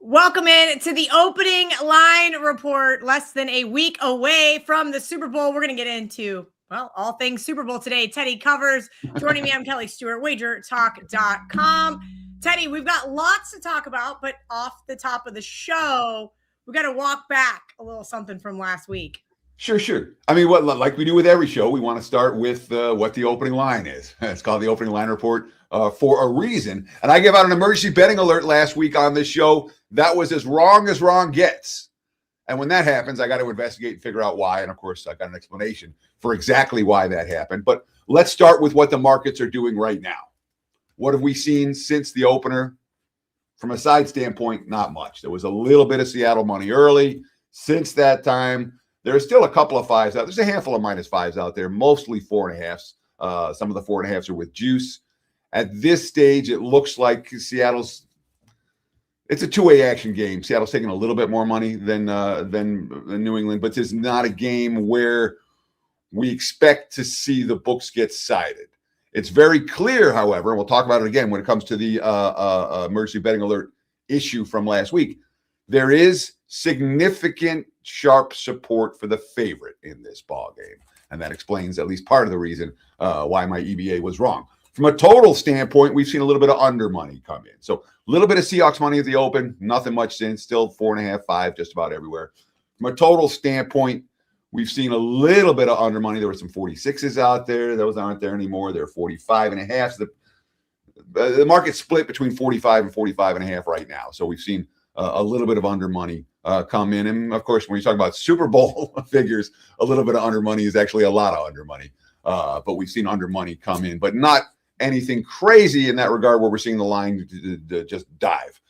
Welcome in to the opening line report. Less than a week away from the Super Bowl. We're going to get into, well, all things Super Bowl today. Teddy covers. Joining me, I'm Kelly Stewart, WagerTalk.com. Teddy, we've got lots to talk about, but off the top of the show, we got to walk back a little something from last week. Sure. I mean, like we do with every show, we want to start with what the opening line is. It's called the opening line report for a reason. And I gave out an emergency betting alert last week on this show. That was as wrong gets. And when that happens, I got to investigate and figure out why. And of course, I got an explanation for exactly why that happened. But let's start with what the markets are doing right now. What have we seen since the opener? From a side standpoint, not much. There was a little bit of Seattle money early. Since that time, there are still a couple of fives out. There's a handful of minus fives out there, mostly 4.5s. Some of the 4.5s are with juice. At this stage, it looks like it's a two-way action game. Seattle's taking a little bit more money than New England, but it's not a game where we expect to see the books get sided. It's very clear, however, and we'll talk about it again when it comes to the emergency betting alert issue from last week. There is significant sharp support for the favorite in this ball game, and that explains at least part of the reason why my EBA was wrong. From a total standpoint, we've seen a little bit of under money come in. So a little bit of Seahawks money at the open, nothing much since, still 4.5, 5, just about everywhere. From a total standpoint, we've seen a little bit of under money. There were some 46s out there. Those aren't there anymore. They're 45.5. The market split between 45 and 45.5 right now. So we've seen a little bit of under money come in. And of course, when you talk about Super Bowl figures, a little bit of under money is actually a lot of under money. But we've seen under money come in, but not anything crazy in that regard where we're seeing the line to just dive.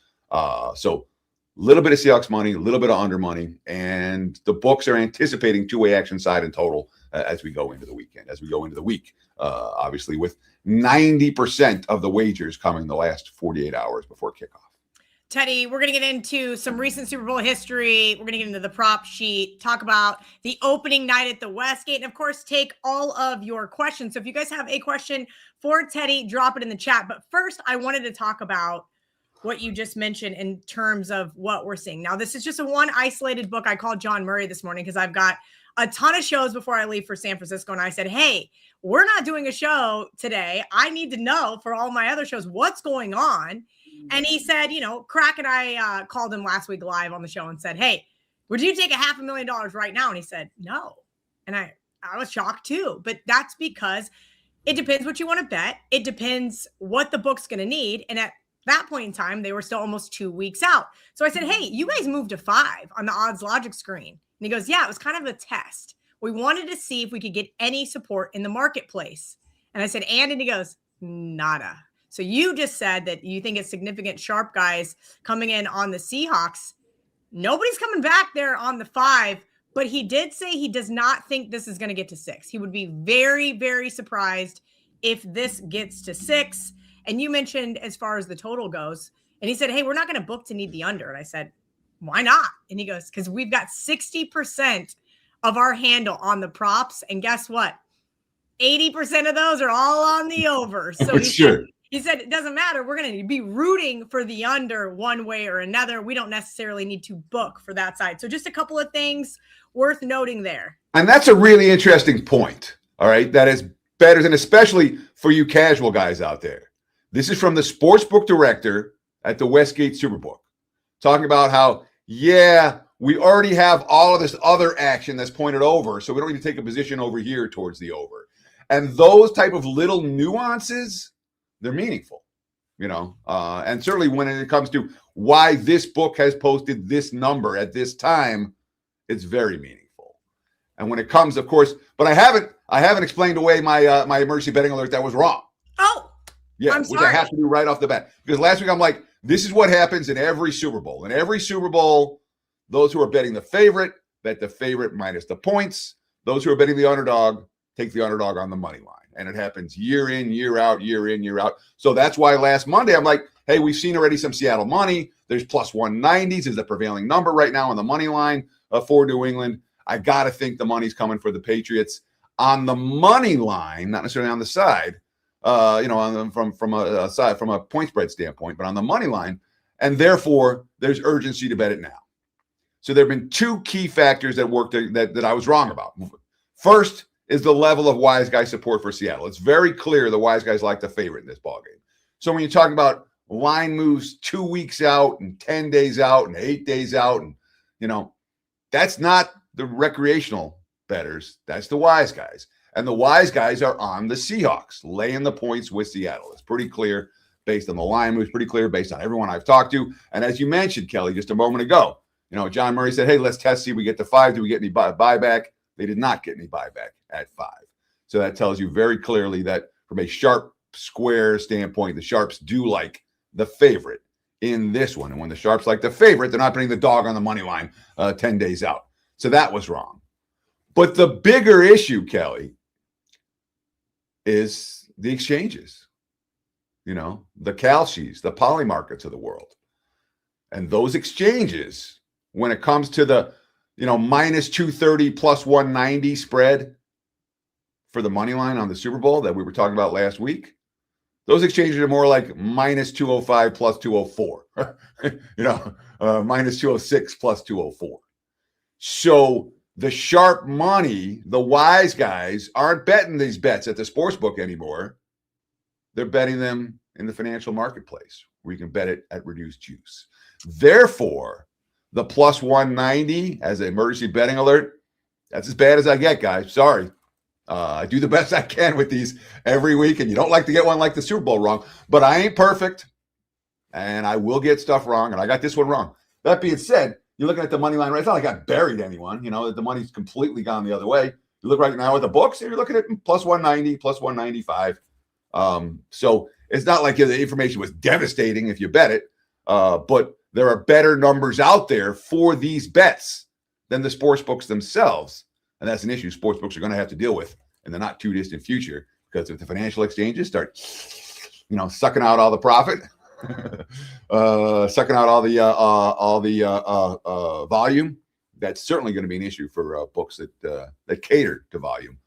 So a little bit of Seahawks money, a little bit of under money, and the books are anticipating two-way action side in total as we go into the weekend, as we go into the week, obviously with 90% of the wagers coming the last 48 hours before kickoff. Teddy, we're going to get into some recent Super Bowl history. We're going to get into the prop sheet, talk about the opening night at the Westgate, and of course, take all of your questions. So if you guys have a question for Teddy, drop it in the chat. But first, I wanted to talk about what you just mentioned in terms of what we're seeing. Now, this is just one isolated book. I called John Murray this morning because I've got a ton of shows before I leave for San Francisco. And I said, hey, we're not doing a show today. I need to know for all my other shows what's going on. And he said, Crack and I called him last week live on the show and said, hey, would you take $500,000 right now? And he said, no. And I was shocked too. But that's because it depends what you want to bet. It depends what the book's going to need. And at that point in time, they were still almost 2 weeks out. So I said, hey, you guys moved to 5 on the odds logic screen. And he goes, yeah, it was kind of a test. We wanted to see if we could get any support in the marketplace. And I said, and he goes, nada. So you just said that you think it's significant sharp guys coming in on the Seahawks. Nobody's coming back there on the 5, but he did say he does not think this is going to get to 6. He would be very, very surprised if this gets to 6. And you mentioned as far as the total goes, and he said, hey, we're not going to book to need the under. And I said, why not? And he goes, because we've got 60% of our handle on the props. And guess what? 80% of those are all on the over. So he said, it doesn't matter. We're going to be rooting for the under one way or another. We don't necessarily need to book for that side. So just a couple of things worth noting there. And that's a really interesting point. All right. That is better than, especially for you casual guys out there. This is from the sportsbook director at the Westgate Superbook, talking about how, we already have all of this other action that's pointed over, so we don't need to take a position over here towards the over. And those type of little nuances, they're meaningful, and certainly when it comes to why this book has posted this number at this time, it's very meaningful. And when it comes, of course, but I haven't explained away my my emergency betting alert that was wrong. Oh. Yeah, which I have to do right off the bat. Because last week I'm like, this is what happens in every Super Bowl. In every Super Bowl, those who are betting the favorite bet the favorite minus the points. Those who are betting the underdog take the underdog on the money line. And it happens year in, year out, year in, year out. So that's why last Monday I'm like, hey, we've seen already some Seattle money. There's plus 190s is the prevailing number right now on the money line for New England. I got to think the money's coming for the Patriots on the money line, not necessarily on the side. From a point spread standpoint, but on the money line, and therefore there's urgency to bet it now. So there have been two key factors that worked that I was wrong about. First is the level of wise guy support for Seattle. It's very clear the wise guys like the favorite in this ballgame. So when you talk about line moves 2 weeks out and 10 days out and 8 days out, and that's not the recreational bettors. That's the wise guys. And the wise guys are on the Seahawks, laying the points with Seattle. It's pretty clear based on the line moves, pretty clear based on everyone I've talked to. And as you mentioned, Kelly, just a moment ago, John Murray said, hey, let's test, see if we get to 5. Do we get any buyback? They did not get any buyback at 5. So that tells you very clearly that from a sharp square standpoint, the Sharps do like the favorite in this one. And when the Sharps like the favorite, they're not putting the dog on the money line 10 days out. So that was wrong. But the bigger issue, Kelly, is the exchanges, the Kalshis, the poly markets of the world. And those exchanges, when it comes to the, minus 230 plus 190 spread for the money line on the Super Bowl that we were talking about last week, those exchanges are more like minus 205 plus 204, minus 206 plus 204. So the sharp money, the wise guys aren't betting these bets at the sports book anymore. They're betting them in the financial marketplace where you can bet it at reduced juice. Therefore, the plus 190 as an emergency betting alert, that's as bad as I get, guys. Sorry. I do the best I can with these every week, and you don't like to get one like the Super Bowl wrong, but I ain't perfect, and I will get stuff wrong, and I got this one wrong. That being said, you're looking at the money line right. It's not like I buried anyone, the money's completely gone the other way. You look right now at the books, and you're looking at plus 190, plus 195. So it's not like the information was devastating if you bet it, but there are better numbers out there for these bets than the sports books themselves. And that's an issue sports books are going to have to deal with in the not too distant future, because if the financial exchanges start, sucking out all the profit, sucking out all the volume, that's certainly going to be an issue for books that cater to volume.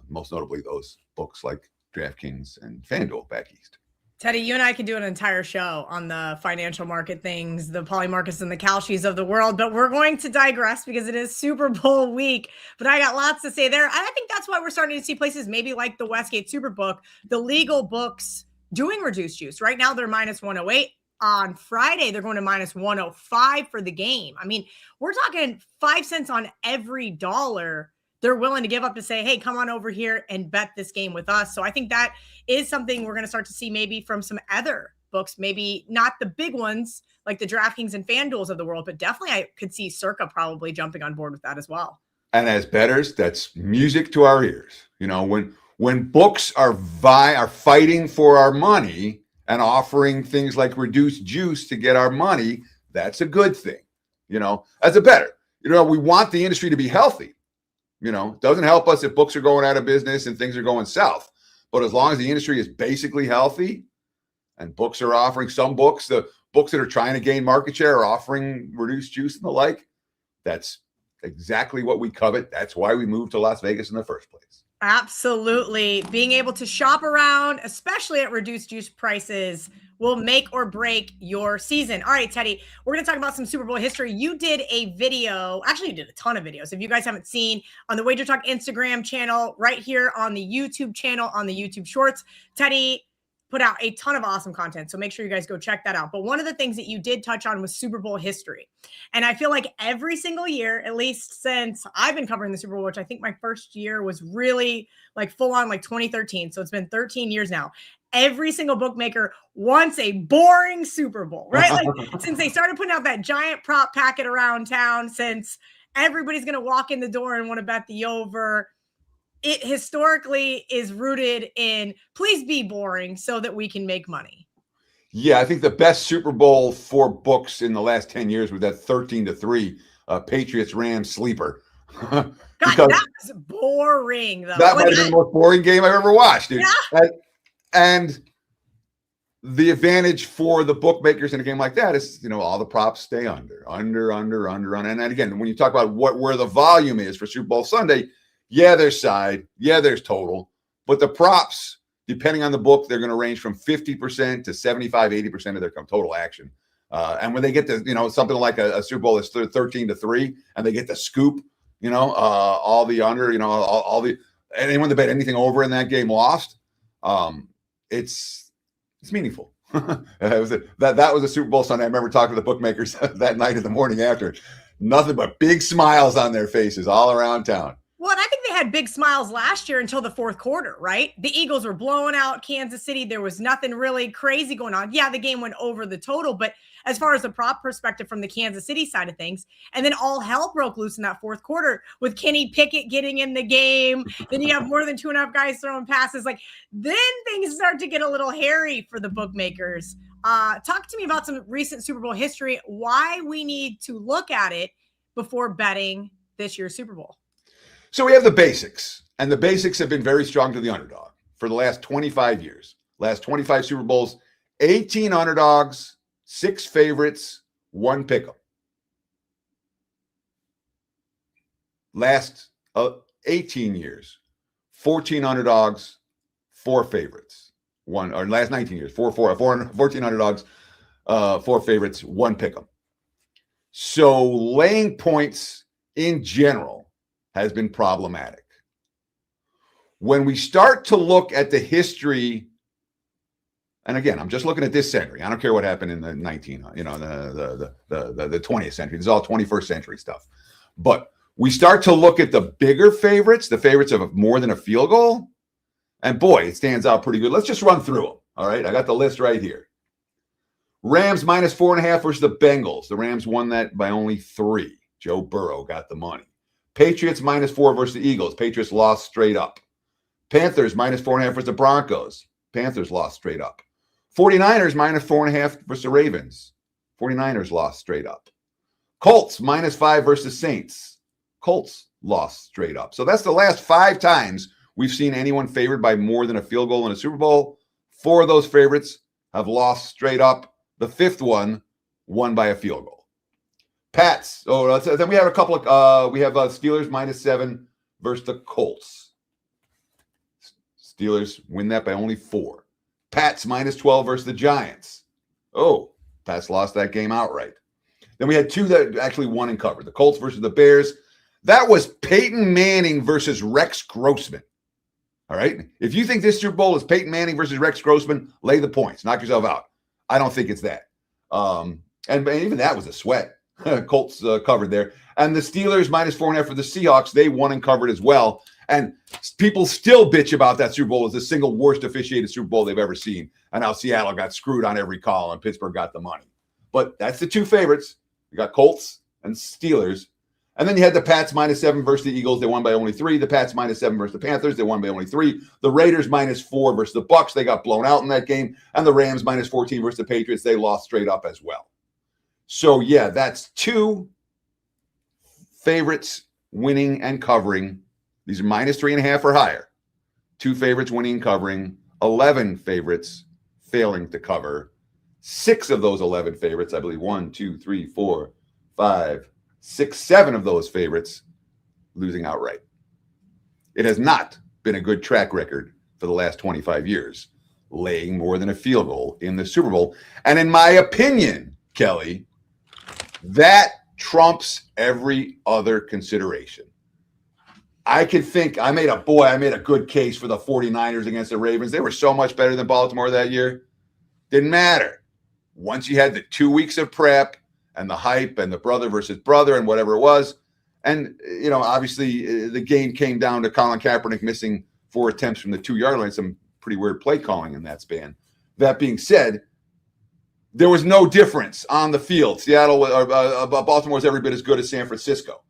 Most notably those books like DraftKings and FanDuel back east. Teddy, you and I could do an entire show on the financial market things, the poly markets and the Kalshis of the world, but we're going to digress because it is Super Bowl week. But I got lots to say there. And I think that's why we're starting to see places maybe like the Westgate Superbook, the legal books doing reduced juice. Right now, they're minus 108. On Friday, they're going to minus 105 for the game. I mean, we're talking 5 cents on every dollar they're willing to give up to say, hey, come on over here and bet this game with us. So I think that is something we're going to start to see maybe from some other books, maybe not the big ones like the DraftKings and FanDuels of the world, but definitely I could see Circa probably jumping on board with that as well. And as bettors, that's music to our ears. When books are fighting for our money and offering things like reduced juice to get our money, that's a good thing. As a bettor, we want the industry to be healthy. It doesn't help us if books are going out of business and things are going south. But as long as the industry is basically healthy and books are offering, some books, the books that are trying to gain market share are offering reduced juice and the like, that's exactly what we covet. That's why we moved to Las Vegas in the first place. Absolutely. Being able to shop around, especially at reduced juice prices, will make or break your season. All right, Teddy, we're going to talk about some Super Bowl history. You did a video. Actually, you did a ton of videos. If you guys haven't seen on the WagerTalk Instagram channel, right here on the YouTube channel, on the YouTube Shorts, Teddy put out a ton of awesome content. So make sure you guys go check that out. But one of the things that you did touch on was Super Bowl history. And I feel like every single year, at least since I've been covering the Super Bowl, which I think my first year was really like full on like 2013. So it's been 13 years now. Every single bookmaker wants a boring Super Bowl, right? Like since they started putting out that giant prop packet around town, since everybody's going to walk in the door and want to bet the over, it historically is rooted in please be boring so that we can make money. Yeah, I think the best Super Bowl for books in the last 10 years was that 13-3 Patriots Rams sleeper. God, that was boring, though. That might have been the most boring game I've ever watched, dude. Yeah. And the advantage for the bookmakers in a game like that is, all the props stay under. And again, when you talk about where the volume is for Super Bowl Sunday, yeah, there's side, yeah, there's total, but the props, depending on the book, they're going to range from 50% to 75, 80% of their total action And when they get to, something like a Super Bowl that's 13-3 and they get the scoop, all the under, all the, anyone that bet anything over in that game lost. It's meaningful. That was a Super Bowl Sunday. I remember talking to the bookmakers that night in the morning after. Nothing but big smiles on their faces all around town. Well, and I think they had big smiles last year until the fourth quarter, right? The Eagles were blowing out Kansas City. There was nothing really crazy going on. Yeah, the game went over the total, but as far as the prop perspective from the Kansas City side of things, and then all hell broke loose in that fourth quarter with Kenny Pickett getting in the game. Then you have more than 2.5 guys throwing passes. Like, then things start to get a little hairy for the bookmakers. Talk to me about some recent Super Bowl history, why we need to look at it before betting this year's Super Bowl. So we have the basics, and the basics have been very strong to the underdog for the last 25 years. Last 25 Super Bowls, 18 underdogs, 6 favorites, 1 pick'em. Last 18 years, 14 underdogs, 4 favorites. Last 19 years, 14 underdogs, 4 favorites, 1 pick'em. So laying points in general has been problematic. When we start to look at the history, and again, I'm just looking at this century. I don't care what happened in the the 20th century. This is all 21st century stuff. But we start to look at the bigger favorites, the favorites of more than a field goal, and boy, it stands out pretty good. Let's just run through them. All right, I got the list right here. Rams minus 4.5 versus the Bengals. The Rams won that by only 3. Joe Burrow got the money. Patriots minus 4 versus the Eagles. Patriots lost straight up. Panthers minus 4.5 versus the Broncos. Panthers lost straight up. 49ers minus 4.5 versus the Ravens. 49ers lost straight up. Colts minus 5 versus the Saints. Colts lost straight up. So that's the last 5 times we've seen anyone favored by more than a field goal in a Super Bowl. 4 of those favorites have lost straight up. The 5th one won by a field goal. Pats. Then we have a couple of we have Steelers minus 7 versus the Colts. Steelers win that by only 4. Pats minus 12 versus the Giants. Pats lost that game outright. Then we had 2 that actually won and covered. The Colts versus the Bears. That was Peyton Manning versus Rex Grossman. All right. If you think this Super Bowl is Peyton Manning versus Rex Grossman, lay the points. Knock yourself out. I don't think it's that. And even that was a sweat. Colts covered there. And the Steelers minus 4.5 for the Seahawks. They won and covered as well. And people still bitch about that Super Bowl as the single worst officiated Super Bowl they've ever seen. And how Seattle got screwed on every call and Pittsburgh got the money. But that's the 2 favorites. You got Colts and Steelers. And then you had the Pats minus 7 versus the Eagles. They won by only 3. The Pats minus 7 versus the Panthers. They won by only 3. The Raiders minus 4 versus the Bucks. They got blown out in that game. And the Rams minus 14 versus the Patriots. They lost straight up as well. So, yeah, that's 2 favorites winning and covering. These are minus 3.5 or higher. 2 favorites winning and covering. 11 favorites failing to cover. 6 of those 11 favorites, I believe 1, 2, 3, 4, 5, 6, 7 of those favorites losing outright. It has not been a good track record for the last 25 years, laying more than a field goal in the Super Bowl. And in my opinion, Kelly, that trumps every other consideration. I could think I made a good case for the 49ers against the Ravens. They were so much better than Baltimore that year. Didn't matter. Once you had the 2 weeks of prep and the hype and the brother versus brother and whatever it was. And, obviously the game came down to Colin Kaepernick missing 4 attempts from the 2-yard line, some pretty weird play calling in that span. That being said, there was no difference on the field. Baltimore was every bit as good as San Francisco.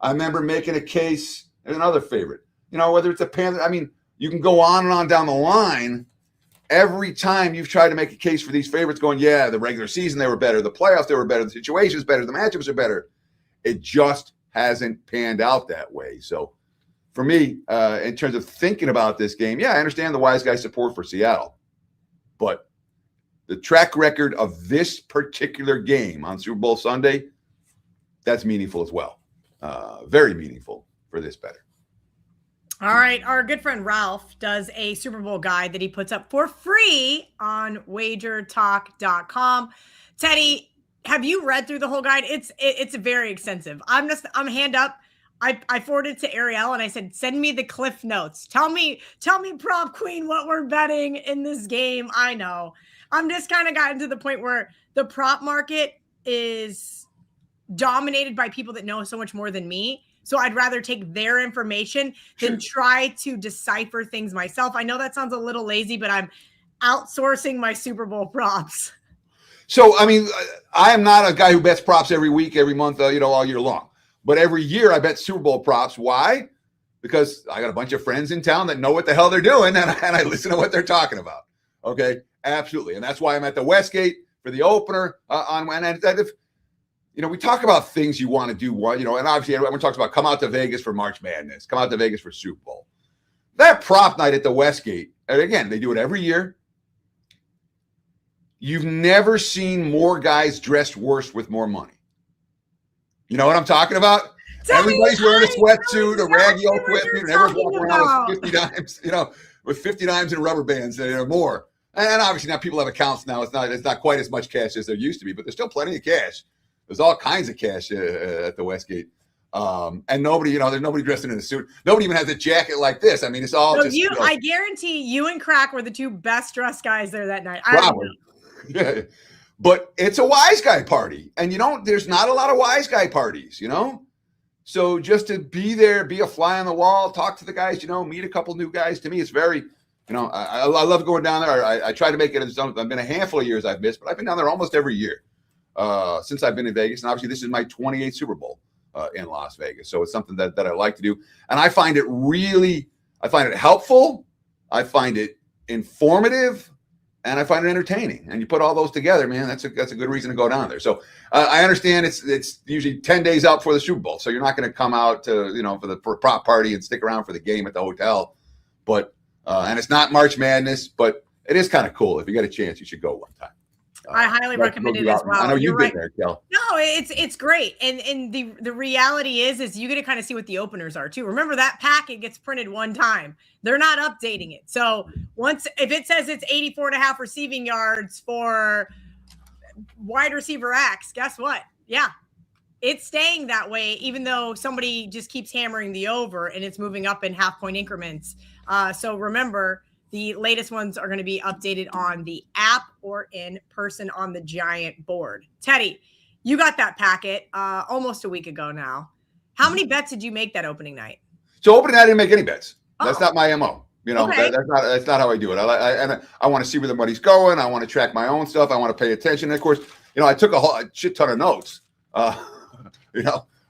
I remember making a case, and another favorite, whether it's a Panther. I mean, you can go on and on down the line. Every time you've tried to make a case for these favorites going, yeah, the regular season, they were better. The playoffs, they were better. The situation's better. The matchups are better. It just hasn't panned out that way. So for me, in terms of thinking about this game, yeah, I understand the wise guy support for Seattle. But the track record of this particular game on Super Bowl Sunday, that's meaningful as well. Very meaningful for this bettor. All right. Our good friend Ralph does a Super Bowl guide that he puts up for free on WagerTalk.com. Teddy, have you read through the whole guide? It's very extensive. I'm hand up. I forwarded to Ariel and I said, send me the cliff notes. Tell me, prop queen, what we're betting in this game. I know. I'm just kind of gotten to the point where the prop market is dominated by people that know so much more than me. So I'd rather take their information than try to decipher things myself. I know that sounds a little lazy, but I'm outsourcing my Super Bowl props. So, I mean, I am not a guy who bets props every week, every month, all year long. But every year I bet Super Bowl props. Why? Because I got a bunch of friends in town that know what the hell they're doing, and I listen to what they're talking about. Okay, absolutely. And that's why I'm at the Westgate for the opener we talk about things you want to do, and obviously everyone talks about come out to Vegas for March Madness, come out to Vegas for Super Bowl. That prop night at the Westgate, and again, they do it every year. You've never seen more guys dressed worse with more money. You know what I'm talking about? Everybody's wearing a sweatsuit, a raggy old sweatsuit, and everyone's walking around with 50 dimes, with 50 dimes and rubber bands, more. And obviously now people have accounts now. It's not quite as much cash as there used to be, but there's still plenty of cash. There's all kinds of cash at the Westgate. And nobody, there's nobody dressed in a suit. Nobody even has a jacket like this. I mean, it's all just. I guarantee you and Crack were the two best dressed guys there that night. Probably. Yeah. But it's a wise guy party. And there's not a lot of wise guy parties, So just to be there, be a fly on the wall, talk to the guys, meet a couple new guys. To me, it's very, I love going down there. I try to make it. I've been a handful of years I've missed, but I've been down there almost every year since I've been in Vegas. And obviously this is my 28th Super Bowl in Las Vegas. So it's something that I like to do. And I find it helpful. I find it informative. And I find it entertaining. And you put all those together, man, that's a good reason to go down there. So I understand it's usually 10 days out before the Super Bowl. So you're not going to come out to, for a prop party and stick around for the game at the hotel. But, and it's not March Madness, but it is kind of cool. If you get a chance, you should go one time. I highly recommend it as well. I know you've been there, Kel. No, it's great. And the reality is you get to kind of see what the openers are too. Remember that packet gets printed one time. They're not updating it. So if it says it's 84.5 receiving yards for wide receiver X, guess what? Yeah, it's staying that way, even though somebody just keeps hammering the over and it's moving up in half-point increments. So remember, the latest ones are going to be updated on the app or in person on the giant board. Teddy, you got that packet almost a week ago now. How many bets did you make that opening night? So opening night, I didn't make any bets. That's not my MO. Okay. That's not how I do it. I want to see where the money's going. I want to track my own stuff. I want to pay attention. And of course, I took a shit ton of notes.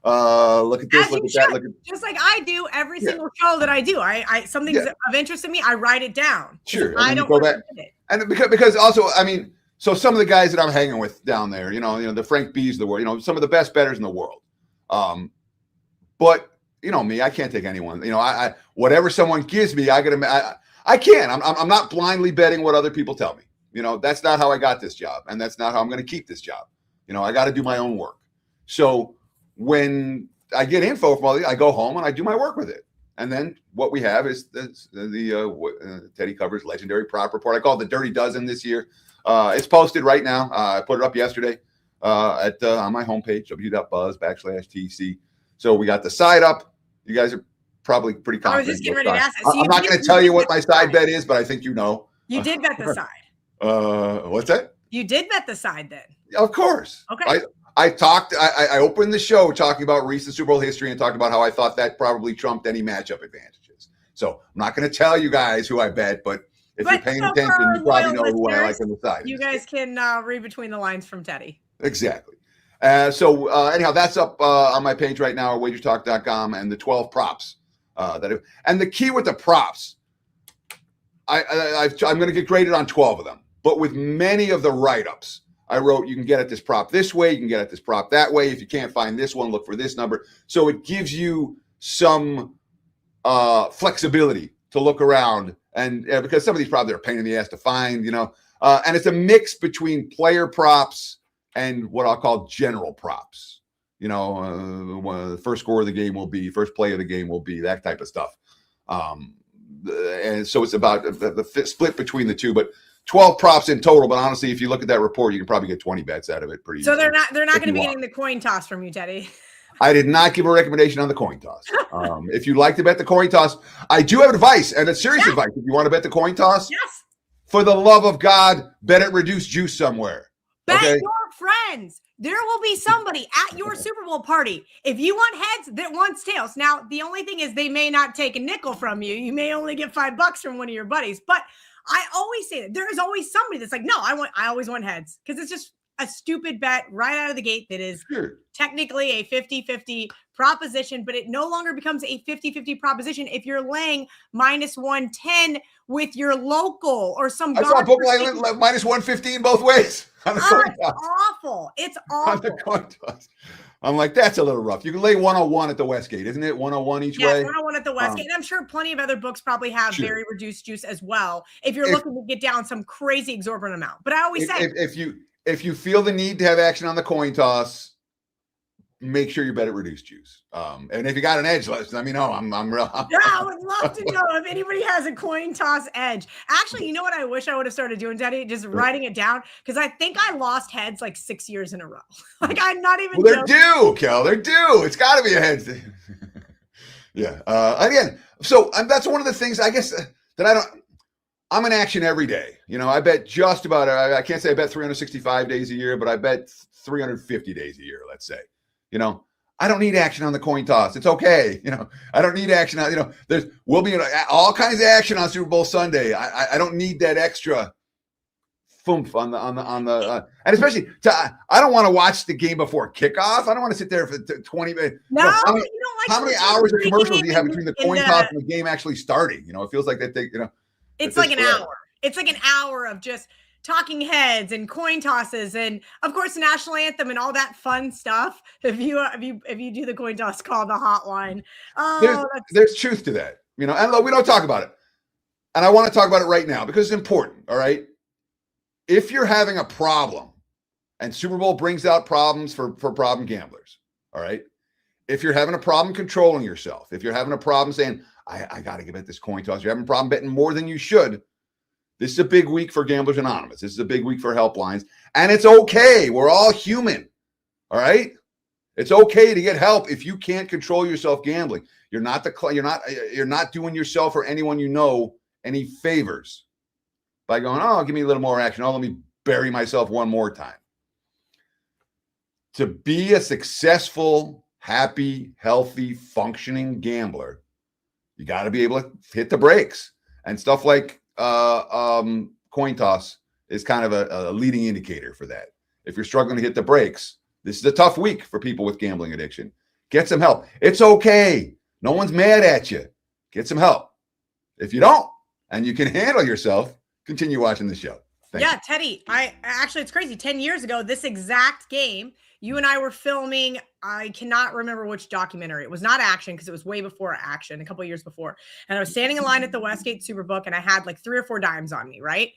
Look at this, look at that, look at just like I do every single show that I do. I something's of interest in me, I write it down. Sure. I don't go back. And because also, I mean, so some of the guys that I'm hanging with down there, the Frank B's of the world, some of the best bettors in the world. But me, I can't take anyone. I whatever someone gives me, I can't. I'm not blindly betting what other people tell me. That's not how I got this job, and that's not how I'm going to keep this job. I got to do my own work. So when I get info from all these, I go home and I do my work with it. And then what we have is the Teddy covers legendary prop report. I call it the Dirty Dozen this year. It's posted right now. I put it up yesterday on my homepage, w.buzz/TC. So we got the side up. You guys are probably pretty confident. I was just getting ready to ask that. I'm not going to tell you what my side bet is, but I think you know. You did bet the side. What's that? You did bet the side then. Of course. Okay. I opened the show talking about recent Super Bowl history and talked about how I thought that probably trumped any matchup advantages. So I'm not going to tell you guys who I bet, but if you're paying attention, you probably know who I like on the side. You guys can read between the lines from Teddy. Exactly. So anyhow, that's up on my page right now at WagerTalk.com, and the 12 props and the key with the props, I'm going to get graded on 12 of them, but with many of the write-ups, I wrote, you can get at this prop this way, you can get at this prop that way. If you can't find this one, look for this number. So it gives you some flexibility to look around, and because some of these props are a pain in the ass to find, and it's a mix between player props and what I'll call general props. The first score of the game will be, first play of the game will be, that type of stuff. And so it's about the split between the two. But 12 props in total, but honestly, if you look at that report, you can probably get 20 bets out of it pretty So easily. they're not going to be getting the coin toss from you, Teddy. I did not give a recommendation on the coin toss. If you'd like to bet the coin toss, I do have advice, and it's serious advice. If you want to bet the coin toss, yes, for the love of God, bet at reduced juice somewhere. Bet your friends. There will be somebody at your Super Bowl party. If you want heads, that wants tails. Now, the only thing is they may not take a nickel from you. You may only get $5 from one of your buddies. But I always say that there is always somebody that's like, no, I always want heads, because it's just a stupid bet right out of the gate that is technically a 50-50 proposition, but it no longer becomes a 50-50 proposition if you're laying minus 110 with your local or some. I saw a book like minus 115 both ways. It's awful. It's awful. On the coin toss. I'm like, that's a little rough. You can lay 101 at the Westgate, isn't it? 101 each way. 101 at the Westgate. And I'm sure plenty of other books probably have very reduced juice as well, if you're looking to get down some crazy exorbitant amount. But I always say, if you feel the need to have action on the coin toss, make sure you bet at reduced juice. And if you got an edge, let me know. I'm real. Yeah, I would love to know if anybody has a coin toss edge. Actually, you know what I wish I would have started doing, Teddy? Just writing it down, because I think I lost heads like 6 years in a row. Like, I'm not even. Well, they're due, Kel. They're due. It's got to be a head thing. Yeah. Again, so that's one of the things I guess that I don't. I'm in action every day. You know, I bet just about. I can't say I bet 365 days a year, but I bet 350 days a year. Let's say. You know, I don't need action on the coin toss. It's okay. You know, I don't need action on, we'll be in all kinds of action on Super Bowl Sunday. I don't need that extra oomph on the, and especially I don't want to watch the game before kickoff. I don't want to sit there for 20 minutes. No, you don't like how many hours of commercials do you have between the coin toss and the game actually starting? You know, it feels like that they, it's like an hour. It's like an hour of just talking heads and coin tosses, and of course the national anthem and all that fun stuff. If you do the coin toss, call the hotline. There's truth to that, and look, we don't talk about it, and I want to talk about it right now because it's important. All right, if you're having a problem, and Super Bowl brings out problems for problem gamblers, all right, if you're having a problem controlling yourself, if you're having a problem saying I got to bet this coin toss, you're having a problem betting more than you should. This is a big week for Gamblers Anonymous. This is a big week for helplines, and it's okay. We're all human, all right? It's okay to get help if you can't control yourself gambling. You're not doing yourself or anyone you know any favors by going, oh, give me a little more action. Oh, let me bury myself one more time. To be a successful, happy, healthy, functioning gambler, you got to be able to hit the brakes, and stuff like coin toss is kind of a leading indicator for that. If you're struggling to hit the brakes, this is a tough week for people with gambling addiction. Get some help. It's okay. No one's mad at you. Get some help. If you don't, and you can handle yourself, continue watching the show. Thank you. Teddy, it's crazy. 10 years ago, this exact game, you and I were filming, I cannot remember which documentary. It was not Action, because it was way before Action, a couple of years before. And I was standing in line at the Westgate Superbook, and I had like 3 or 4 dimes on me, right?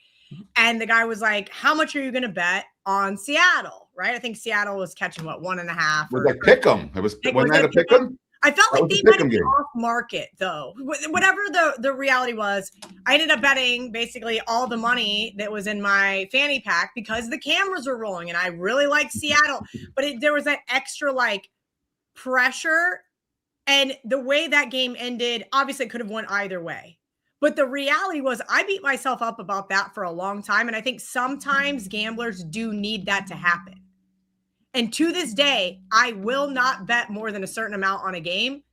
And the guy was like, how much are you going to bet on Seattle, right? I think Seattle was catching, 1.5? Was that pick'em? Wasn't that a pick'em? I felt like they might have been off market, though. Whatever the reality was, I ended up betting basically all the money that was in my fanny pack because the cameras were rolling, and I really liked Seattle. But there was that extra pressure, and the way that game ended, obviously it could have went either way. But the reality was, I beat myself up about that for a long time, and I think sometimes gamblers do need that to happen. And to this day, I will not bet more than a certain amount on a game.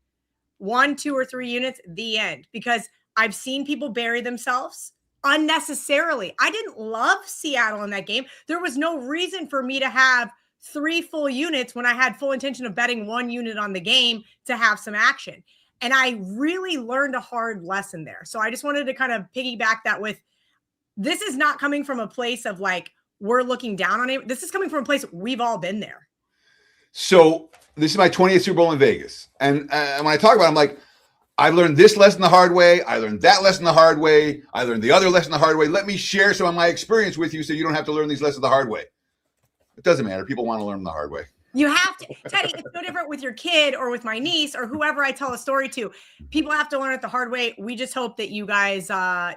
1, 2, or 3 units, the end. Because I've seen people bury themselves unnecessarily. I didn't love Seattle in that game. There was no reason for me to have 3 full units when I had full intention of betting 1 unit on the game to have some action. And I really learned a hard lesson there. So I just wanted to kind of piggyback that with, this is not coming from a place of we're looking down on it. This is coming from a place we've all been there. So this is my 20th Super Bowl in Vegas. And when I talk about it, I'm like, I learned this lesson the hard way. I learned that lesson the hard way. I learned the other lesson the hard way. Let me share some of my experience with you so you don't have to learn these lessons the hard way. It doesn't matter. People want to learn them the hard way. You have to, Teddy, it's no different with your kid or with my niece or whoever I tell a story to. People have to learn it the hard way. We just hope that you guys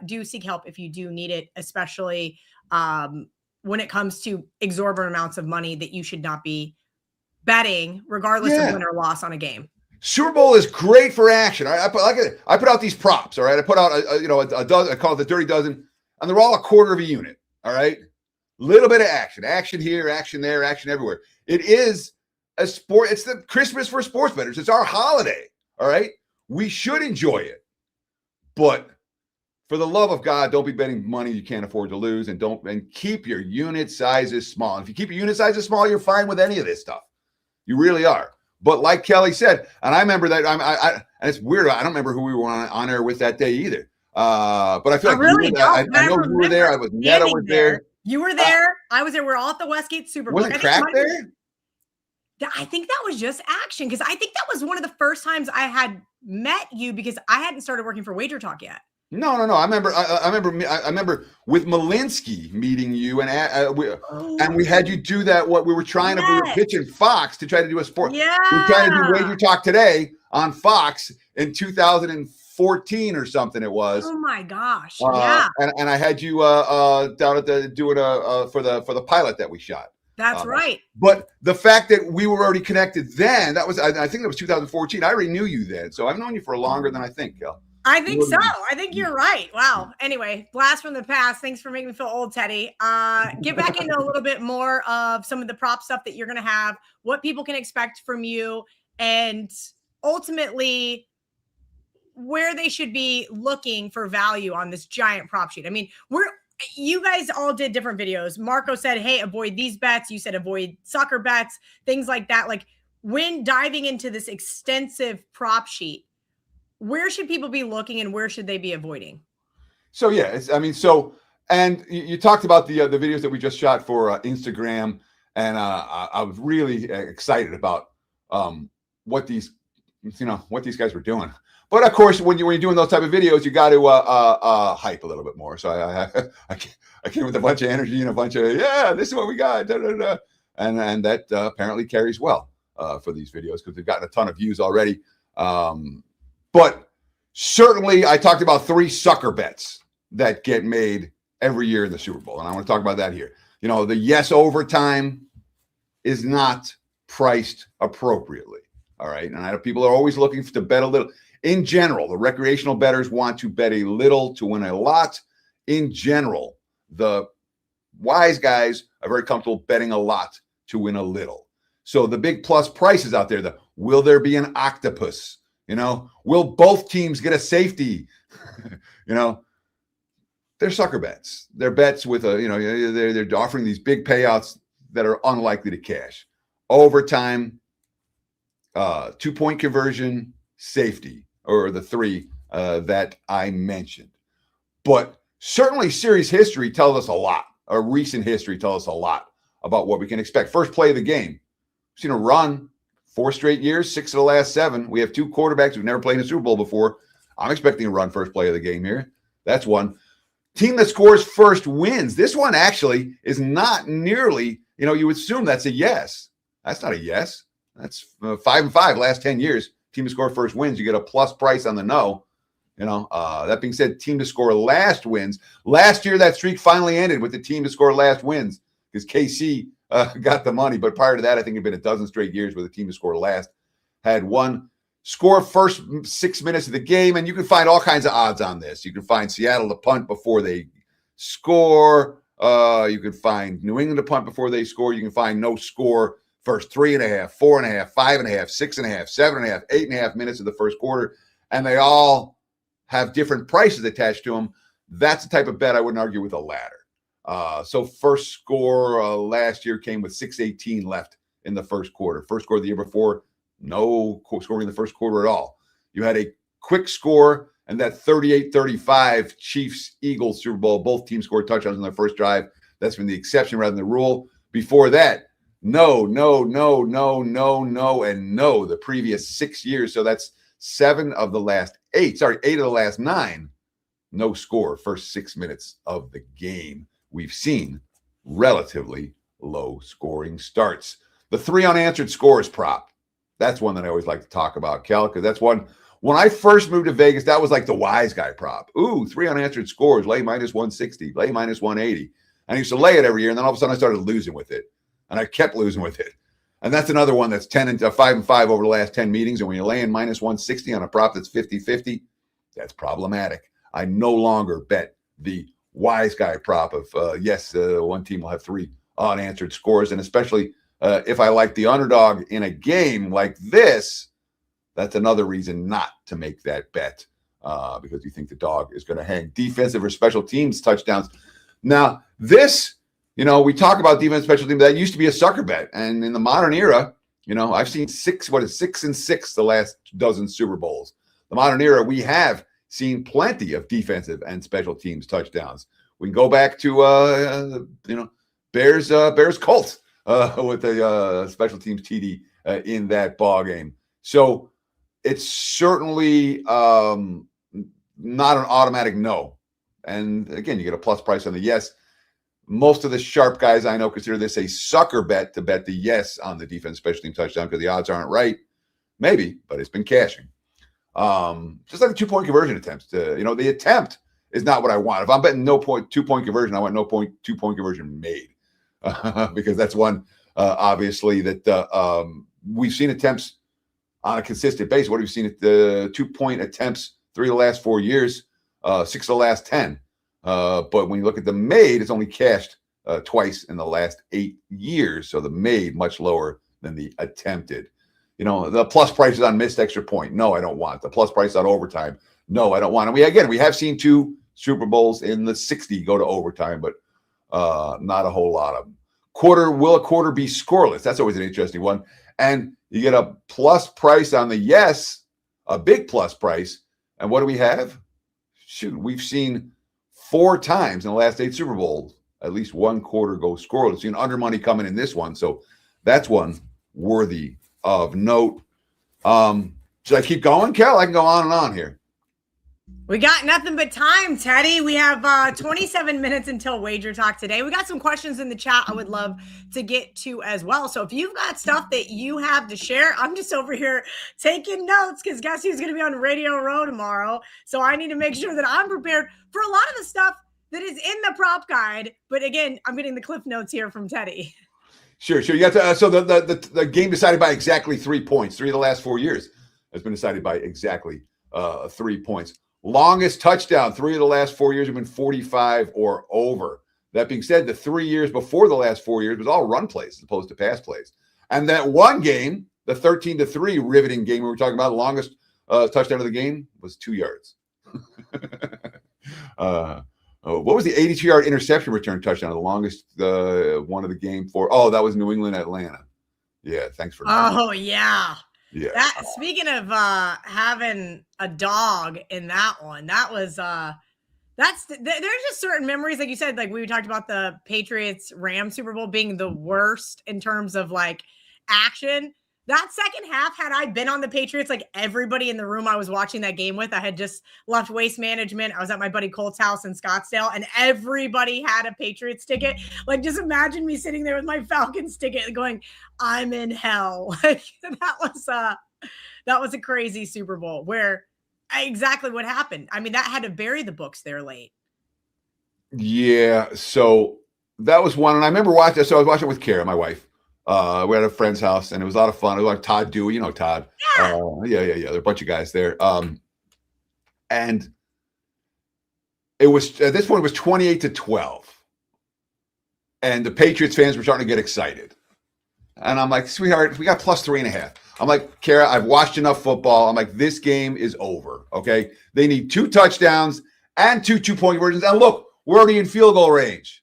do seek help if you do need it, especially when it comes to exorbitant amounts of money that you should not be betting, regardless of win or loss on a game. Super Bowl is great for action. All right? I put out these props. All right, I put out a dozen. I call it the Dirty Dozen, and they're all a quarter of a unit. All right, little bit of action here, action there, action everywhere. It is a sport. It's the Christmas for sports bettors. It's our holiday. All right, we should enjoy it, but for the love of God, don't be betting money you can't afford to lose, and keep your unit sizes small. And if you keep your unit sizes small, you're fine with any of this stuff. You really are. But like Kelly said, and I remember that and it's weird. I don't remember who we were on air with that day either. But I feel like I know you were there. I was Netta was there. You were there. I was there. We're all at the Westgate Super Bowl. Wasn't Crack there? I think that was just action, because I think that was one of the first times I had met you, because I hadn't started working for WagerTalk yet. No. I remember with Malinsky meeting you, and we had you do that. What we were trying to do, we were pitching Fox to try to do a sport. Yeah, we were trying to do Wager Talk Today on Fox in 2014 or something. It was. Oh my gosh! Yeah. And I had you down at doing for the pilot that we shot. That's right. But the fact that we were already connected then, I think that was 2014. I already knew you then, so I've known you for longer than I think, Kel. I think so. I think you're right. Wow. Anyway, blast from the past. Thanks for making me feel old, Teddy. Get back into a little bit more of some of the prop stuff that you're going to have, what people can expect from you, and ultimately where they should be looking for value on this giant prop sheet. I mean, you guys all did different videos. Marco said, hey, avoid these bets. You said avoid soccer bets, things like that. Like, when diving into this extensive prop sheet, where should people be looking and where should they be avoiding? So, yeah, and you talked about the videos that we just shot for Instagram, and I was really excited about what these guys were doing. But of course, when you're doing those type of videos, you got to hype a little bit more. So I came with a bunch of energy and a bunch of this is what we got, and that apparently carries well for these videos, because we've gotten a ton of views already. But certainly, I talked about 3 sucker bets that get made every year in the Super Bowl, and I want to talk about that here. The yes overtime is not priced appropriately. All right, and I know people are always looking to bet a little. In general, the recreational bettors want to bet a little to win a lot. In general, the wise guys are very comfortable betting a lot to win a little. So the big plus prices out there, will there be an octopus? Will both teams get a safety? They're sucker bets. They're bets with they're offering these big payouts that are unlikely to cash. Overtime, 2-point conversion, safety, or the 3 that I mentioned. But certainly series history tells us a lot. Or recent history tells us a lot about what we can expect. First play of the game. We've seen a run 4 straight years, 6 of the last 7. We have 2 quarterbacks who've never played in a Super Bowl before. I'm expecting a run first play of the game here. That's one. Team that scores first wins. This one actually is not nearly, you would assume that's a yes. That's not a yes. That's 5-5 last 10 years. Team to score first wins. You get a plus price on the no. That being said, team to score last wins. Last year, that streak finally ended with the team to score last wins, because KC got the money. But prior to that, I think it'd been a dozen straight years where the team to score last had won. Score first 6 minutes of the game, and you can find all kinds of odds on this. You can find Seattle to punt before they score. You can find New England to punt before they score. You can find no score first 3.5, 4.5, 5.5, 6.5, 7.5, 8.5 minutes of the first quarter, and they all have different prices attached to them. That's the type of bet I wouldn't argue with a ladder. So first score last year came with 6:18 left in the first quarter. First score the year before, no scoring in the first quarter at all. You had a quick score, and that 38-35 Chiefs-Eagles Super Bowl, both teams scored touchdowns on their first drive. That's been the exception rather than the rule. Before that, no, and no the previous 6 years. So that's 8 of the last 9. No score first 6 minutes of the game. We've seen relatively low scoring starts. The 3 unanswered scores prop. That's one that I always like to talk about, Kel, because that's one. When I first moved to Vegas, that was like the wise guy prop. Ooh, 3 unanswered scores, lay minus 160, lay minus 180. And I used to lay it every year, and then all of a sudden I started losing with it. And I kept losing with it. And that's another one that's 5 and 5 over the last 10 meetings. And when you're laying minus 160 on a prop that's 50-50, that's problematic. I no longer bet the wise guy prop of, one team will have 3 unanswered scores. And especially if I like the underdog in a game like this, that's another reason not to make that bet because you think the dog is going to hang. Defensive or special teams touchdowns. Now, this, we talk about defense special teams. That used to be a sucker bet. And in the modern era, I've seen 6 and 6 the last dozen Super Bowls. The modern era, we have seen plenty of defensive and special teams touchdowns. We can go back to, Bears Colts with the special teams TD in that ball game. So it's certainly not an automatic no. And again, you get a plus price on the yes. Most of the sharp guys I know consider this a sucker bet to bet the yes on the defense special team touchdown because the odds aren't right. Maybe, but it's been cashing. Just like the 2-point conversion attempts. The attempt is not what I want. If I'm betting 2-point conversion, I want 2-point conversion made because that's one, obviously, that we've seen attempts on a consistent basis. What have we seen at the 2-point attempts 3 of the last 4 years, 6 of the last 10. But when you look at the made, it's only cashed twice in the last 8 years. So the made much lower than the attempted. The plus prices on missed extra point. No, I don't want. The plus price on overtime. No, I don't want. And we have seen 2 Super Bowls in the 60 go to overtime, but not a whole lot of them. Will a quarter be scoreless? That's always an interesting one. And you get a plus price on the yes, a big plus price. And what do we have? Shoot, we've seen 4 times in the last 8 Super Bowls, at least one quarter go scoreless. Seen under money coming in this one. So that's one worthy of note. Should I keep going, Kel? I can go on and on here. We got nothing but time, Teddy. We have 27 minutes until Wager Talk today. We got some questions in the chat I would love to get to as well. So if you've got stuff that you have to share, I'm just over here taking notes because guess who's going to be on Radio Row tomorrow? So I need to make sure that I'm prepared for a lot of the stuff that is in the prop guide. But again, I'm getting the cliff notes here from Teddy. Sure. You got to, so the game decided by exactly 3 points. 3 of the last 4 years has been decided by exactly 3 points. Longest touchdown, 3 of the last 4 years have been 45 or over. That being said, the 3 years before the last 4 years was all run plays as opposed to pass plays. And that one game, the 13-3 riveting game we were talking about, the longest touchdown of the game was 2 yards. What was the 82-yard interception return touchdown? The longest one of the game for? Oh, that was New England, Atlanta. Yeah, thanks for. Oh yeah. Yeah. Speaking of having a dog in that one, that was there's just certain memories, like you said, like we talked about the Patriots Rams Super Bowl being the worst in terms of like action. That second half, had I been on the Patriots, like everybody in the room I was watching that game with, I had just left Waste Management. I was at my buddy Colt's house in Scottsdale, and everybody had a Patriots ticket. Like, just imagine me sitting there with my Falcons ticket going, I'm in hell. Like, that was a crazy Super Bowl where exactly what happened. I mean, that had to bury the books there late. Yeah, so that was one. And I remember watching, so I was watching with Kara, my wife. We had a friend's house, and it was a lot of fun. It was like Todd Dewey, Todd. Yeah. Yeah. There are a bunch of guys there. And it was at this point it was 28-12, and the Patriots fans were starting to get excited. And I'm like, sweetheart, we got plus 3.5. I'm like, Kara, I've watched enough football. I'm like, this game is over. Okay, they need 2 touchdowns and 2 2-point conversions. And look, we're already in field goal range.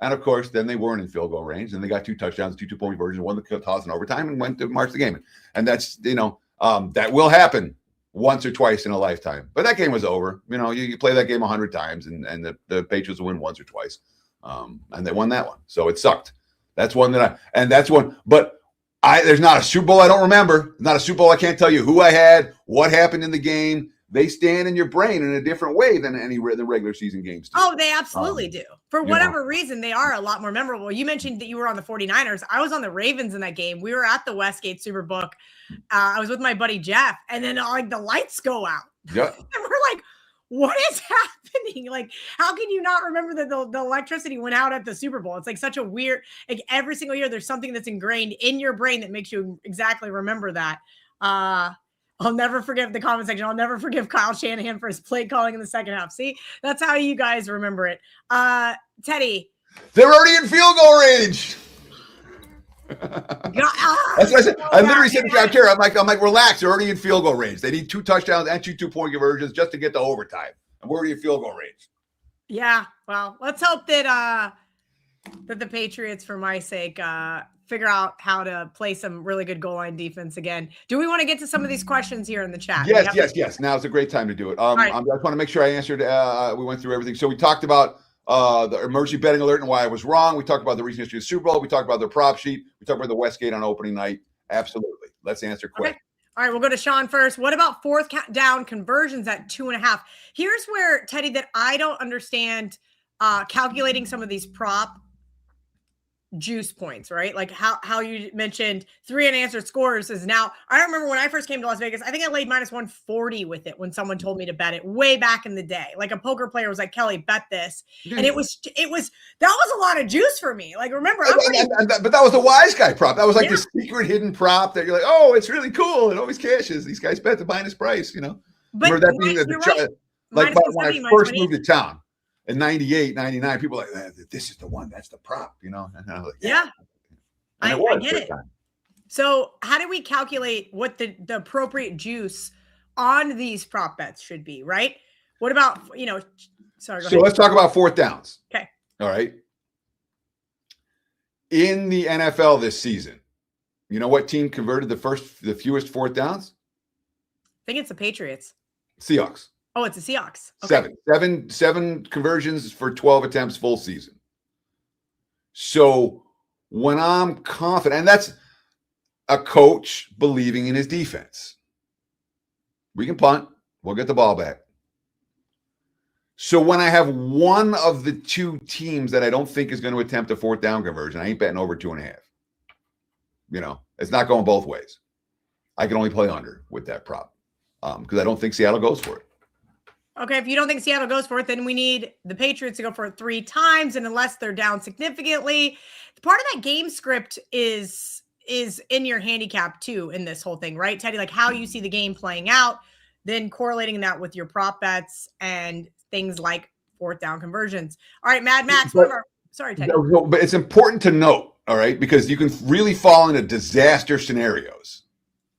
And of course, then they weren't in field goal range, and they got 2 touchdowns, 2 2-point conversions, won the toss in overtime, and went to march the game. And that's that will happen once or twice in a lifetime. But that game was over. You play that game 100 times, and the Patriots will win once or twice, and they won that one. So it sucked. That's one that's one. But there's not a Super Bowl I don't remember. Not a Super Bowl I can't tell you who I had, what happened in the game. they stand in your brain in a different way than the regular season games do. Oh, they absolutely do. For whatever know. reason, they are a lot more memorable. You mentioned that you were on the 49ers. I was on the Ravens in that game. We were at the Westgate Superbook. I was with my buddy Jeff, and then like the lights go out. Yep. And we're like, what is happening? Like, how can you not remember that the electricity went out at the Super Bowl? It's like such a weird, like every single year, there's something that's ingrained in your brain that makes you exactly remember that. I'll never forgive the comment section. I'll never forgive Kyle Shanahan for his play calling in the second half. See, that's how you guys remember it. Teddy. They're already in field goal range. That's what I said. I literally said to John Kerr, I'm like, relax. They're already in field goal range. They need 2 touchdowns and 2 2-point conversions just to get to overtime. And we're already in field goal range. Yeah. Well, let's hope that the Patriots, for my sake, figure out how to play some really good goal line defense again. Do we want to get to some of these questions here in the chat? Yes. Now is a great time to do it. Right. I just want to make sure I answered. We went through everything. So we talked about the emergency betting alert and why I was wrong. We talked about the recent history of the Super Bowl. We talked about the prop sheet. We talked about the Westgate on opening night. Absolutely. Let's answer quick. Okay. All right, we'll go to Sean first. What about fourth down conversions at 2.5? Here's where, Teddy, that I don't understand calculating some of these prop juice points, right? Like how you mentioned 3 unanswered scores is now. I remember when I first came to Las Vegas, I think I laid minus 140 with it when someone told me to bet it way back in the day. Like a poker player was like, Kelly, bet this. And it was that was a lot of juice for me. Like, remember, but that was the wise guy prop. That was like the secret hidden prop that you're like, oh, it's really cool. It always cashes. These guys bet the minus price, you know. But remember that being like when I first moved to town. In 98, 99, people were like, this is the one. That's the prop, you know? And I was like, yeah. And I get it. So how do we calculate what the appropriate juice on these prop bets should be, right? What about, sorry, go ahead. Let's talk about fourth downs. Okay. All right. In the NFL this season, you know what team converted the fewest fourth downs? I think it's the Patriots. Seahawks. Oh, it's the Seahawks. Okay. Seven conversions for 12 attempts full season. So when I'm confident, and that's a coach believing in his defense. We can punt. We'll get the ball back. So when I have one of the 2 teams that I don't think is going to attempt a fourth down conversion, I ain't betting over 2.5. It's not going both ways. I can only play under with that prop because I don't think Seattle goes for it. Okay, if you don't think Seattle goes for it, then we need the Patriots to go for it 3 times, and unless they're down significantly, part of that game script is in your handicap too in this whole thing, right, Teddy? Like how you see the game playing out, then correlating that with your prop bets and things like fourth down conversions. All right, Mad Max. Sorry, Teddy. But it's important to note, all right, because you can really fall into disaster scenarios.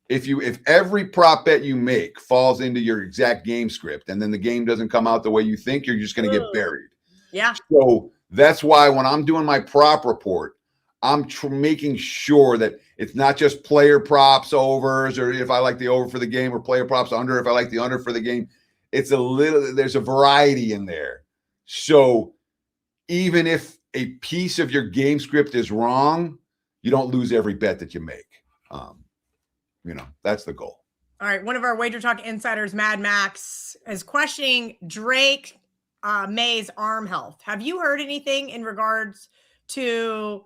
If every prop bet you make falls into your exact game script and then the game doesn't come out the way you think, you're just going to get buried. Yeah. So that's why when I'm doing my prop report, I'm making sure that it's not just player props overs, or if I like the over for the game, or player props under if I like the under for the game. There's a variety in there. So even if a piece of your game script is wrong, you don't lose every bet that you make. That's the goal. All right. One of our WagerTalk insiders, Mad Max, is questioning Drake May's arm health. Have you heard anything in regards to,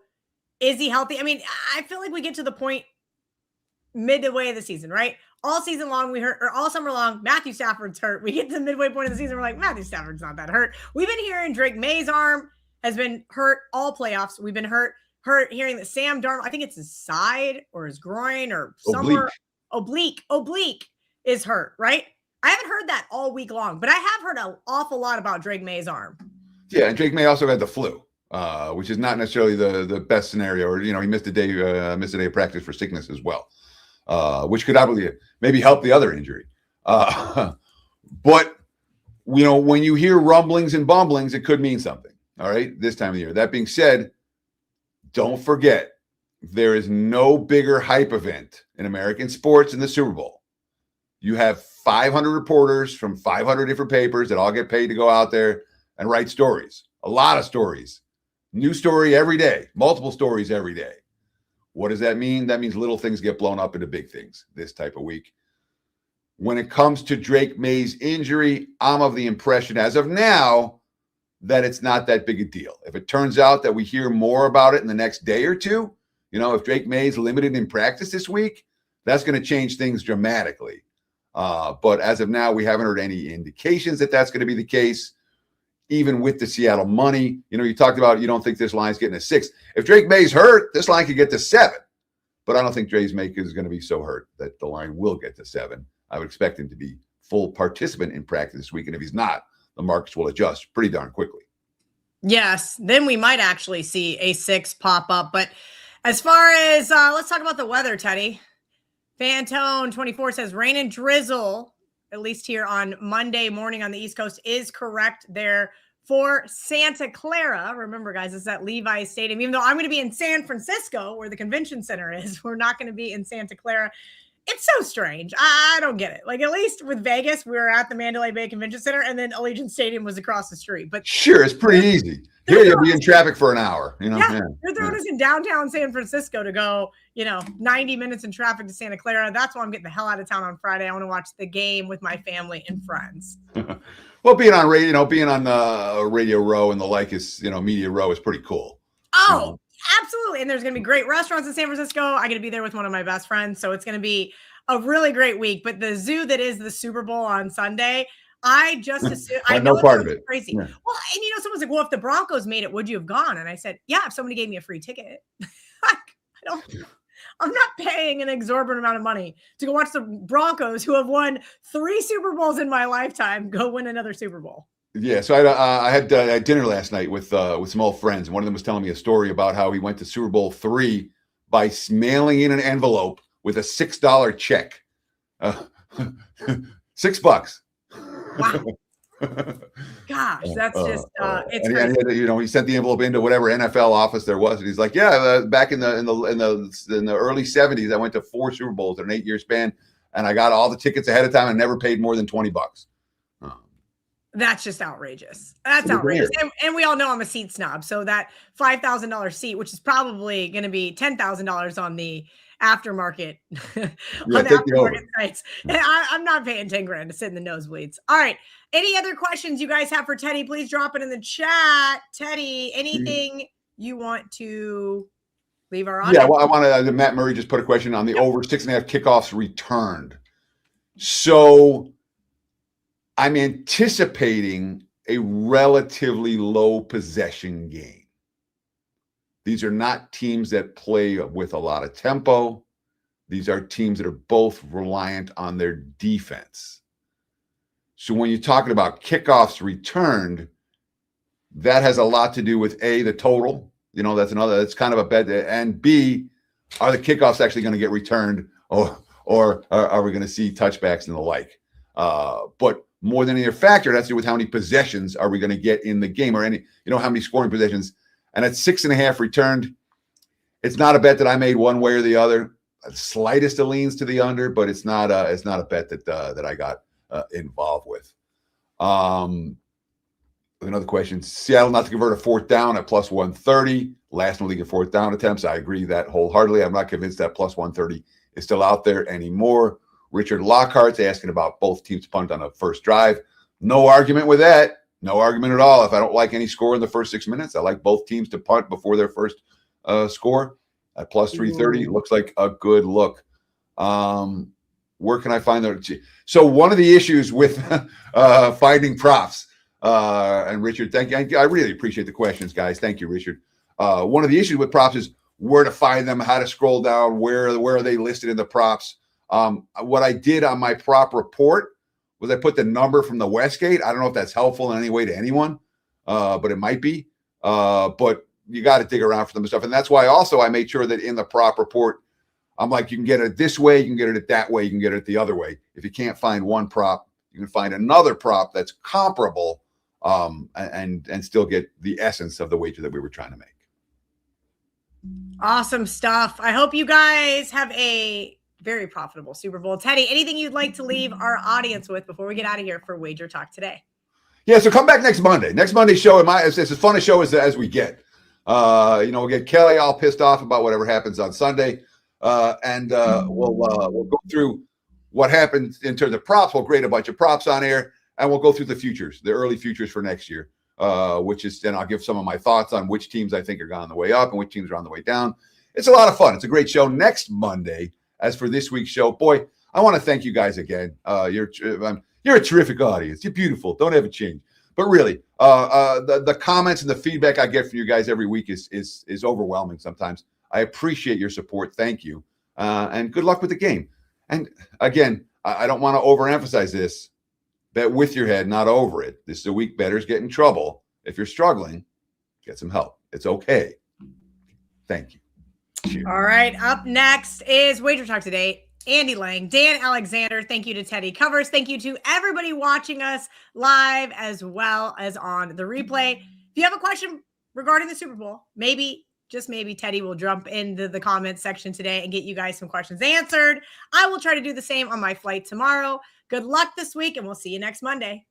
is he healthy? I mean, I feel like we get to the point midway of the season, right? All season long, we heard, or all summer long, Matthew Stafford's hurt. We get to the midway point of the season, we're like, Matthew Stafford's not that hurt. We've been hearing Drake May's arm has been hurt all playoffs. We've been hearing that Sam Darnold, I think it's his side or his groin or somewhere oblique is hurt, right? I haven't heard that all week long, but I have heard an awful lot about Drake May's arm. Yeah, and Drake May also had the flu, which is not necessarily the best scenario. Or he missed a day of practice for sickness as well, which could obviously maybe help the other injury. But when you hear rumblings and bumblings, it could mean something. All right, this time of the year. That being said, don't forget, there is no bigger hype event in American sports than the Super Bowl. You have 500 reporters from 500 different papers that all get paid to go out there and write stories. A lot of stories. New story every day. Multiple stories every day. What does that mean? That means little things get blown up into big things this type of week. When it comes to Drake May's injury, I'm of the impression as of now that it's not that big a deal. If it turns out that we hear more about it in the next day or two, if Drake May's limited in practice this week, that's going to change things dramatically. But as of now, we haven't heard any indications that that's going to be the case, even with the Seattle money. You talked about you don't think this line's getting a 6. If Drake May's hurt, this line could get to 7. But I don't think Drake May is going to be so hurt that the line will get to 7. I would expect him to be full participant in practice this week. And if he's not, the markets will adjust pretty darn quickly. Yes, then we might actually see a 6 pop up. But as far as, let's talk about the weather, Teddy. Fantone24 says rain and drizzle, at least here on Monday morning on the East Coast, is correct there for Santa Clara. Remember, guys, it's at Levi's Stadium. Even though I'm going to be in San Francisco, where the convention center is, we're not going to be in Santa Clara. It's so strange. I don't get it. Like, at least with Vegas, we were at the Mandalay Bay Convention Center, and then Allegiant Stadium was across the street. But sure, it's pretty easy. Here you'll be in traffic for an hour. They're throwing us in downtown San Francisco to go, 90 minutes in traffic to Santa Clara. That's why I'm getting the hell out of town on Friday. I want to watch the game with my family and friends. Well, being on radio, Radio Row and the like is, Media Row is pretty cool. Oh, absolutely. And there's going to be great restaurants in San Francisco. I'm going to be there with one of my best friends. So it's going to be a really great week. But the zoo that is the Super Bowl on Sunday, I just assume I know no part of it. Crazy. Yeah. Well, and someone's like, well, if the Broncos made it, would you have gone? And I said, yeah, if somebody gave me a free ticket. I'm not paying an exorbitant amount of money to go watch the Broncos, who have won 3 Super Bowls in my lifetime, go win another Super Bowl. Yeah, so I had dinner last night with some old friends, and one of them was telling me a story about how he went to Super Bowl 3 by mailing in an envelope with a $6 check. $6. Wow. Gosh, that's just it's and he sent the envelope into whatever NFL office there was, and he's like, back in the early 70s, I went to 4 Super Bowls in an 8-year span, and I got all the tickets ahead of time and never paid more than $20. That's just outrageous. That's outrageous. And we all know I'm a seat snob. So that $5,000 seat, which is probably going to be $10,000 on the aftermarket, sites. And I'm not paying $10,000 to sit in the nosebleeds. All right. Any other questions you guys have for Teddy? Please drop it in the chat. Teddy, anything you want to leave our audience? Yeah, well, I want to. Matt Murray just put a question on the over 6.5 kickoffs returned. So I'm anticipating a relatively low possession game. These are not teams that play with a lot of tempo. These are teams that are both reliant on their defense. So when you're talking about kickoffs returned, that has a lot to do with A, the total. That's kind of a bet. And B, are the kickoffs actually going to get returned, or are we going to see touchbacks and the like? But more than any other factor, it has to do with how many possessions are we going to get in the game, or how many scoring possessions. And at 6.5 returned, it's not a bet that I made one way or the other. Slightest of leans to the under, but it's not a bet that I got involved with. Another question: Seattle not to convert a 4th down at plus 130. Last in the league in 4th down attempts. I agree that wholeheartedly. I'm not convinced that plus 130 is still out there anymore. Richard Lockhart's asking about both teams punt on a first drive. No argument with that. No argument at all. If I don't like any score in the first 6 minutes, I like both teams to punt before their first score. At plus 330, looks like a good look. Where can I find that? So one of the issues with finding props, and Richard, thank you. I really appreciate the questions, guys. Thank you, Richard. One of the issues with props is where to find them, how to scroll down, where are they listed in the props. What I did on my prop report was I put the number from the Westgate. I don't know if that's helpful in any way to anyone, but it might be. But you got to dig around for them and stuff. And that's why also I made sure that in the prop report, I'm like, you can get it this way, you can get it that way, you can get it the other way. If you can't find one prop, you can find another prop that's comparable and still get the essence of the wager that we were trying to make. Awesome stuff. I hope you guys have a very profitable Super Bowl. Teddy, anything you'd like to leave our audience with before we get out of here for Wager Talk today? Yeah, so come back next Monday. Next Monday's show, it's as fun a show as we get. We'll get Kelly all pissed off about whatever happens on Sunday, and we'll go through what happened in terms of props. We'll grade a bunch of props on air, and we'll go through the futures, the early futures for next year, which is then I'll give some of my thoughts on which teams I think are on the way up and which teams are on the way down. It's a lot of fun. It's a great show. Next Monday, as for this week's show, boy, I want to thank you guys again. You're a terrific audience. You're beautiful. Don't ever change. But really, the comments and the feedback I get from you guys every week is overwhelming sometimes. I appreciate your support. Thank you. And good luck with the game. And again, I don't want to overemphasize this. Bet with your head, not over it. This is a week bettors get in trouble. If you're struggling, get some help. It's okay. Thank you. Cheers. All right. Up next is Wager Talk today. Andy Lang, Dan Alexander. Thank you to Teddy Covers. Thank you to everybody watching us live as well as on the replay. If you have a question regarding the Super Bowl, maybe, just maybe, Teddy will jump into the comments section today and get you guys some questions answered. I will try to do the same on my flight tomorrow. Good luck this week, and we'll see you next Monday.